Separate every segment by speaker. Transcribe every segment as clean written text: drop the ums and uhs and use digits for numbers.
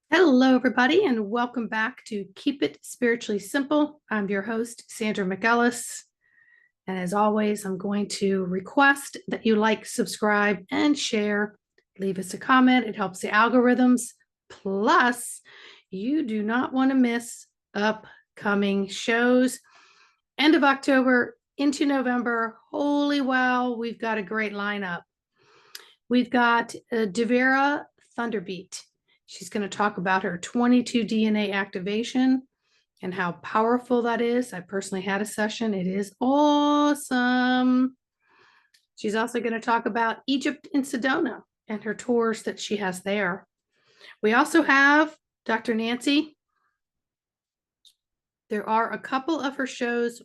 Speaker 1: Hello, everybody, and welcome back to Keep It Spiritually Simple. I'm your host, Sandra McEllis. And as always, I'm going to request that you like, subscribe, and share. Leave us a comment. It helps the algorithms. Plus, you do not want to miss upcoming shows. End of October into November. Holy wow, we've got a great lineup. We've got Devera Thunderbeat. She's going to talk about her 22 DNA activation and how powerful that is. I personally had a session. It is awesome. She's also going to talk about Egypt in Sedona and her tours that she has there. We also have Dr. Nancy. There are a couple of her shows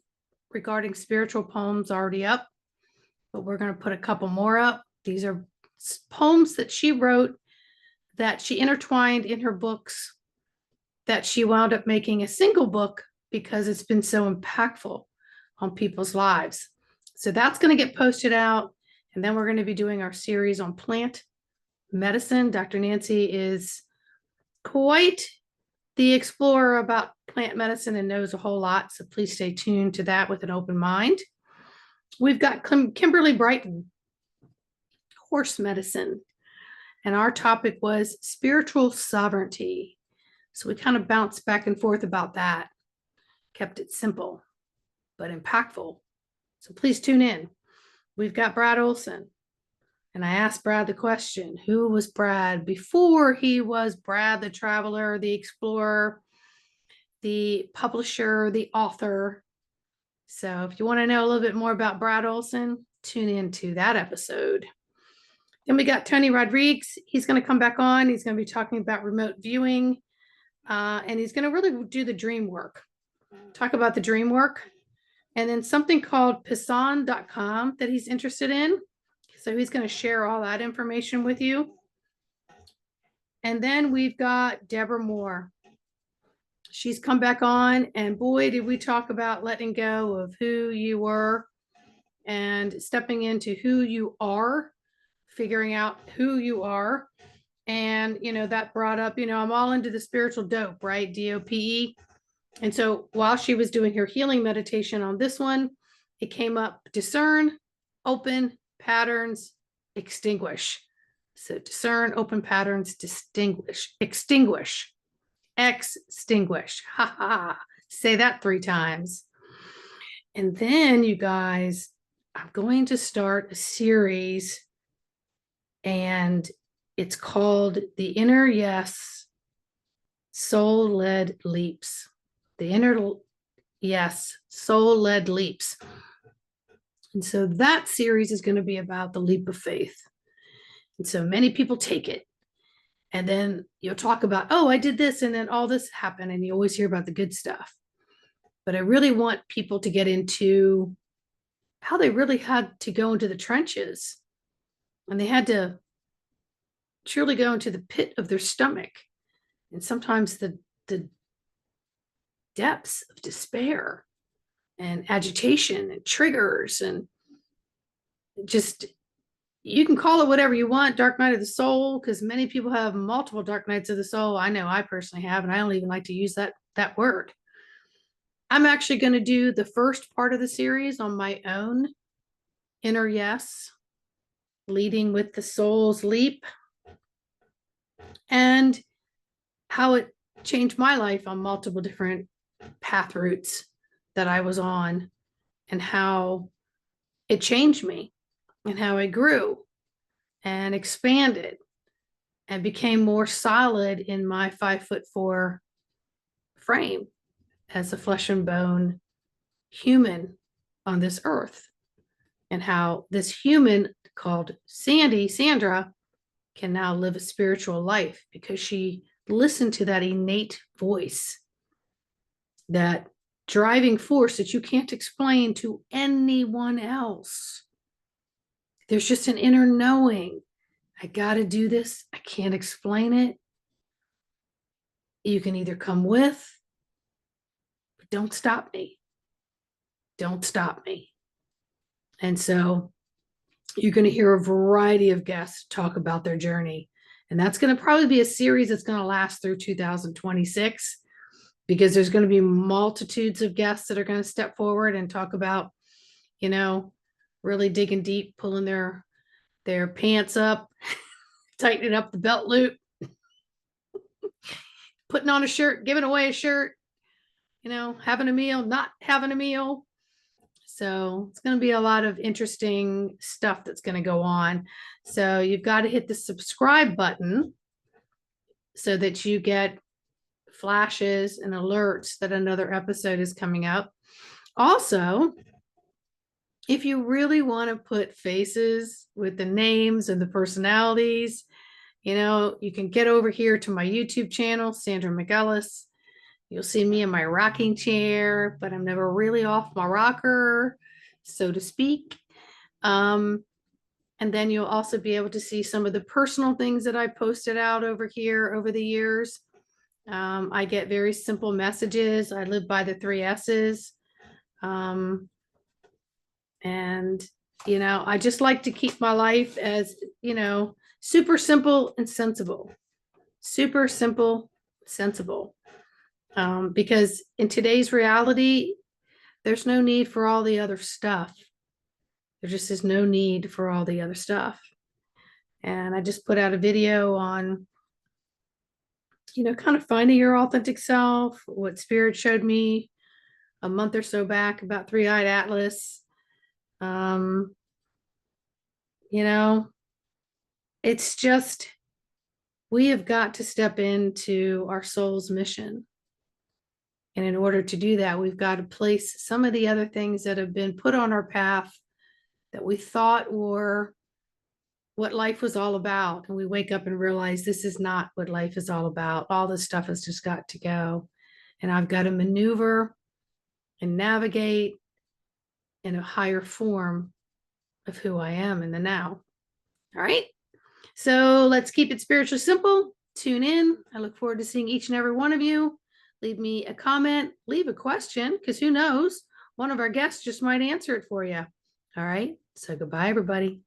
Speaker 1: regarding spiritual poems already up, but we're going to put a couple more up. These are poems that she wrote that she intertwined in her books that she wound up making a single book because it's been so impactful on people's lives. So that's going to get posted out. And then we're going to be doing our series on plant medicine. Dr. Nancy is quite the explorer about plant medicine and knows a whole lot. So please stay tuned to that with an open mind. We've got Kimberly Brighton, horse medicine. And our topic was spiritual sovereignty. So we kind of bounced back and forth about that, kept it simple, but impactful. So please tune in. We've got Brad Olson. And I asked Brad the question, who was Brad before he was Brad the traveler, the explorer, the publisher, the author? So if you want to know a little bit more about Brad Olson, tune into that episode. Then we got Tony Rodriguez. He's going to come back on. He's going to be talking about remote viewing. And he's going to really do the dream work, talk about the dream work. And then something called Pisan.com that he's interested in. So he's going to share all that information with you. And then we've got Deborah Moore. She's come back on, and boy, did we talk about letting go of who you were and stepping into who you are, figuring out who you are. And, that brought up, I'm all into the spiritual dope, right? DOPE. And so while she was doing her healing meditation on this one, it came up discern, open, patterns, extinguish. So discern, open patterns, extinguish. Ha ha. Say that 3 times. And then, you guys, I'm going to start a series, and it's called The Inner Yes Soul-Led Leaps. The Inner Yes Soul-Led Leaps. And so that series is going to be about the leap of faith. And so many people take it. And then you'll talk about, oh, I did this, and then all this happened. And you always hear about the good stuff. But I really want people to get into how they really had to go into the trenches. And they had to truly go into the pit of their stomach. And sometimes the depths of despair and agitation and triggers, and just, you can call it whatever you want, dark night of the soul, because many people have multiple dark nights of the soul. I know I personally have, and I don't even like to use that word. I'm actually going to do the first part of the series on my own inner yes, leading with the soul's leap, and how it changed my life on multiple different path routes that I was on, and how it changed me, and how I grew and expanded and became more solid in my 5'4" frame as a flesh and bone human on this earth, and how this human called Sandra, can now live a spiritual life because she listened to that innate voice, that driving force that you can't explain to anyone else. There's just an inner knowing. I got to do this. I can't explain it. You can either come with, but don't stop me. Don't stop me. And so you're going to hear a variety of guests talk about their journey And that's going to probably be a series that's going to last through 2026, because there's going to be multitudes of guests that are going to step forward and talk about, you know, really digging deep, pulling their pants up, tightening up the belt loop, putting on a shirt, giving away a shirt, you know, having a meal, not having a meal. So it's going to be a lot of interesting stuff that's going to go on. So you've got to hit the subscribe button so that you get flashes and alerts that another episode is coming up. Also, if you really want to put faces with the names and the personalities, you know, you can get over here to my YouTube channel, Sandra McEllis. You'll see me in my rocking chair, but I'm never really off my rocker, so to speak. And then you'll also be able to see some of the personal things that I posted out over here over the years. I get very simple messages. I live by the 3 S's. And, you know, I just like to keep my life as, you know, super simple and sensible. Super simple, sensible. Because in today's reality, there's no need for all the other stuff. There just is no need for all the other stuff. And I just put out a video on, you know, kind of finding your authentic self, what Spirit showed me a month or so back about Three-Eyed Atlas. You know, it's just, we have got to step into our soul's mission. And in order to do that, we've got to place some of the other things that have been put on our path that we thought were what life was all about. And we wake up and realize this is not what life is all about. All this stuff has just got to go. And I've got to maneuver and navigate in a higher form of who I am in the now. All right. So let's keep it spiritually simple. Tune in. I look forward to seeing each and every one of you. Leave me a comment, leave a question, because who knows, one of our guests just might answer it for you. All right. So goodbye, everybody.